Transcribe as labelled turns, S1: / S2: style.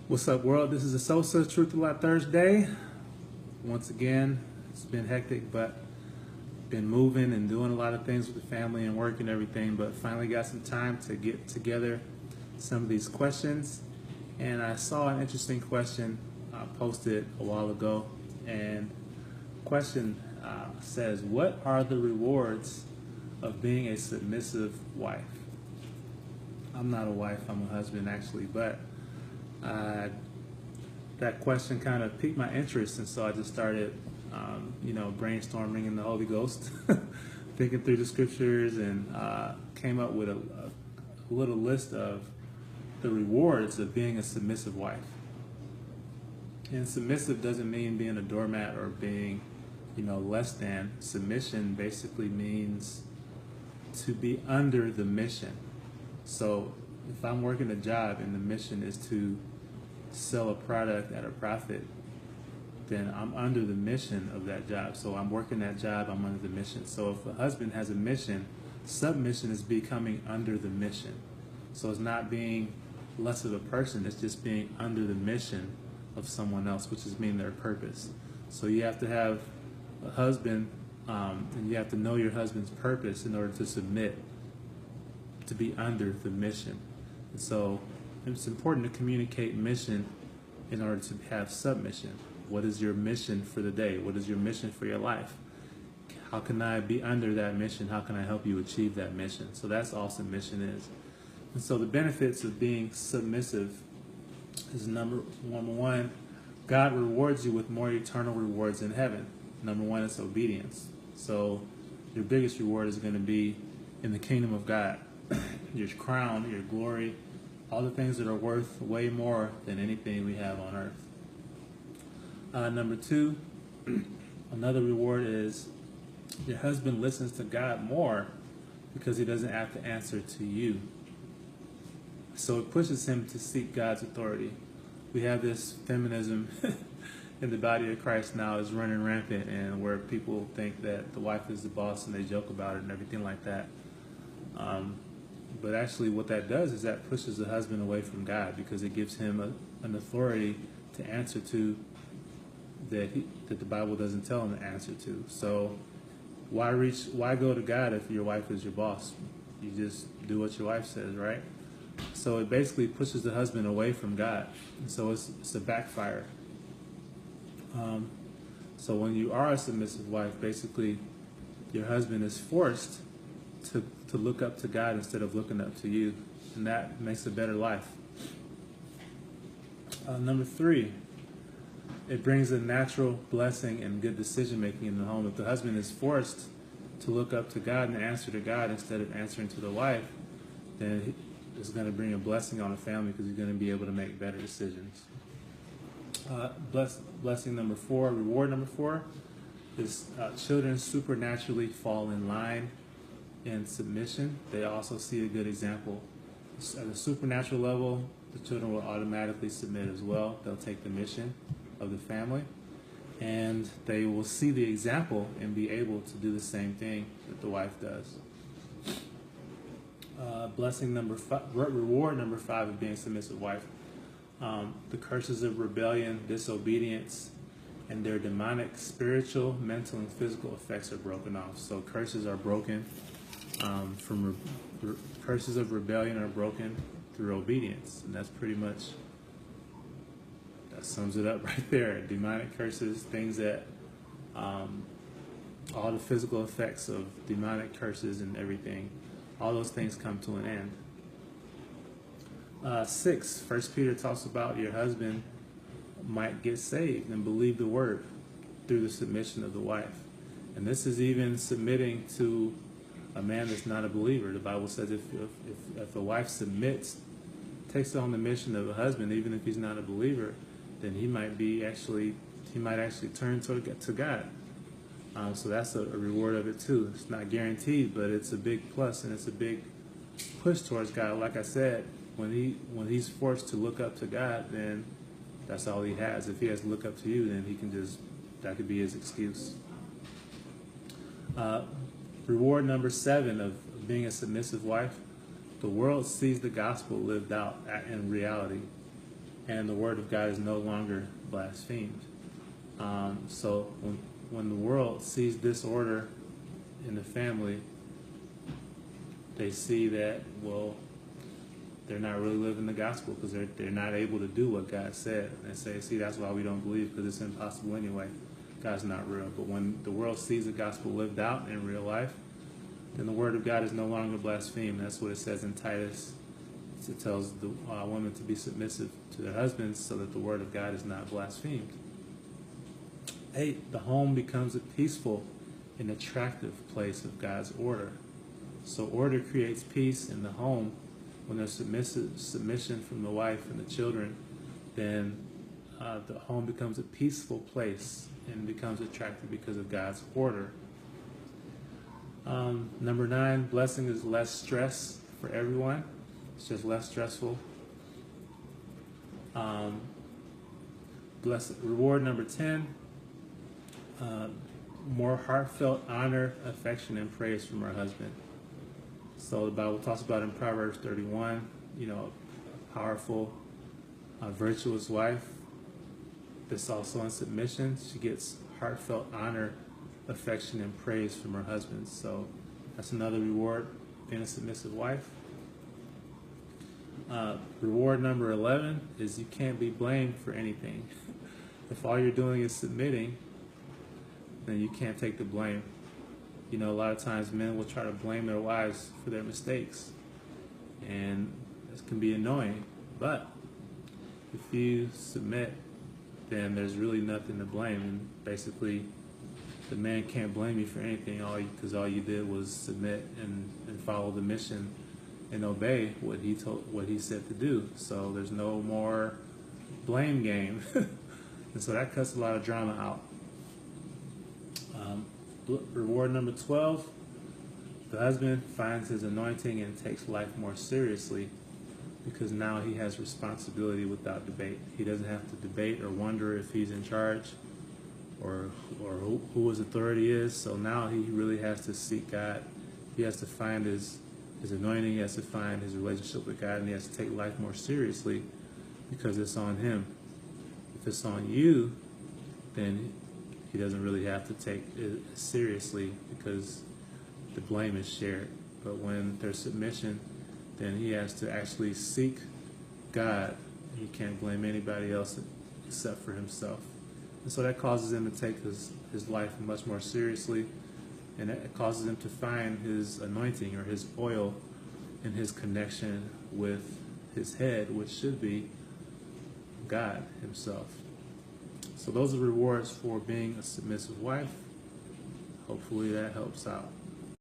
S1: What's up, world? This is the Soul Search Truth a Lot Thursday. Once again, it's been hectic, but been moving and doing a lot of things with the family and work and everything, but finally got some time to get together some of these questions. And I saw an interesting question posted a while ago, and the question says, what are the rewards of being a submissive wife? I'm not a wife, I'm a husband actually, but that question kind of piqued my interest, and so I just started, brainstorming in the Holy Ghost, thinking through the scriptures, and came up with a little list of the rewards of being a submissive wife. And submissive doesn't mean being a doormat or being, less than. Submission basically means to be under the mission. So if I'm working a job and the mission is to sell a product at a profit, then I'm under the mission of that job. So I'm working that job, I'm under the mission. So if a husband has a mission, submission is becoming under the mission. So it's not being less of a person, it's just being under the mission of someone else, which is mean their purpose. So you have to have a husband, and you have to know your husband's purpose in order to submit, to be under the mission. And so it's important to communicate mission in order to have submission. What is your mission for the day? What is your mission for your life? How can I be under that mission? How can I help you achieve that mission? So that's all submission is. And so the benefits of being submissive is number one, God rewards you with more eternal rewards in heaven. Number one is obedience. So your biggest reward is going to be in the kingdom of God. Your crown, your glory, all the things that are worth way more than anything we have on earth. Number two, another reward is your husband listens to God more because he doesn't have to answer to you. So it pushes him to seek God's authority. We have this feminism in the body of Christ now is running rampant, and where people think that the wife is the boss and they joke about it and everything like that. But actually what that does is that pushes the husband away from God, because it gives him an authority to answer to that the Bible doesn't tell him to answer to. So why go to God if your wife is your boss? You just do what your wife says, right? So it basically pushes the husband away from God. And so it's a backfire. So when you are a submissive wife, basically your husband is forced to look up to God instead of looking up to you, and that makes a better life. Number three, it brings a natural blessing and good decision making in the home. If the husband is forced to look up to God and answer to God instead of answering to the wife, then it's going to bring a blessing on the family, because he's going to be able to make better decisions. Blessing number four, reward number four, is children supernaturally fall in line in submission. They also see a good example. At a supernatural level, the children will automatically submit as well. They'll take the mission of the family, and they will see the example and be able to do the same thing that the wife does. Reward number five of being a submissive wife. The curses of rebellion, disobedience, and their demonic spiritual, mental, and physical effects are broken off. So curses are broken. Curses of rebellion are broken through obedience, and that's pretty much, that sums it up right there. Demonic curses, things that all the physical effects of demonic curses and everything, all those things come to an end. 6, 1 Peter talks about your husband might get saved and believe the word through the submission of the wife. And this is even submitting to a man that's not a believer. The Bible says if a wife submits, takes on the mission of a husband, even if he's not a believer, then he might actually turn to God. So that's a reward of it too. It's not guaranteed, but it's a big plus, and it's a big push towards God. Like I said, when he's forced to look up to God, then that's all he has. If he has to look up to you, then that could be his excuse. Reward number 7 of being a submissive wife, the world sees the gospel lived out in reality. and the word of God is no longer blasphemed. So when the world sees disorder in the family, they see that, well, they're not really living the gospel because they're not able to do what God said. And they say, see, that's why we don't believe, because it's impossible anyway. God's not real. But when the world sees the gospel lived out in real life, then the word of God is no longer blasphemed. That's what it says in Titus. It tells the women to be submissive to their husbands so that the word of God is not blasphemed. 8, the home becomes a peaceful and attractive place of God's order. So order creates peace in the home. When there's submission from the wife and the children, then the home becomes a peaceful place and becomes attractive because of God's order. Number 9, blessing is less stress for everyone. It's just less stressful. Reward number 10, more heartfelt honor, affection, and praise from our husband. So the Bible talks about in Proverbs 31, a powerful, virtuous wife that's also in submission. She gets heartfelt honor, affection, and praise from her husband. So that's another reward, being a submissive wife. Reward number 11 is you can't be blamed for anything. If all you're doing is submitting, then you can't take the blame. A lot of times men will try to blame their wives for their mistakes, and this can be annoying. But if you submit, then there's really nothing to blame, and basically the man can't blame you for anything, because all you did was submit and follow the mission and obey what he said to do. So there's no more blame game, and so that cuts a lot of drama out. Reward number 12, the husband finds his anointing and takes life more seriously, because now he has responsibility without debate. He doesn't have to debate or wonder if he's in charge or who his authority is. So now he really has to seek God. He has to find his anointing. He has to find his relationship with God, and he has to take life more seriously because it's on him. If it's on you, then he doesn't really have to take it seriously because the blame is shared. But when there's submission, then he has to actually seek God. He can't blame anybody else except for himself. And so that causes him to take his life much more seriously, and it causes him to find his anointing or his oil in his connection with his head, which should be God himself. So those are rewards for being a submissive wife. Hopefully that helps out.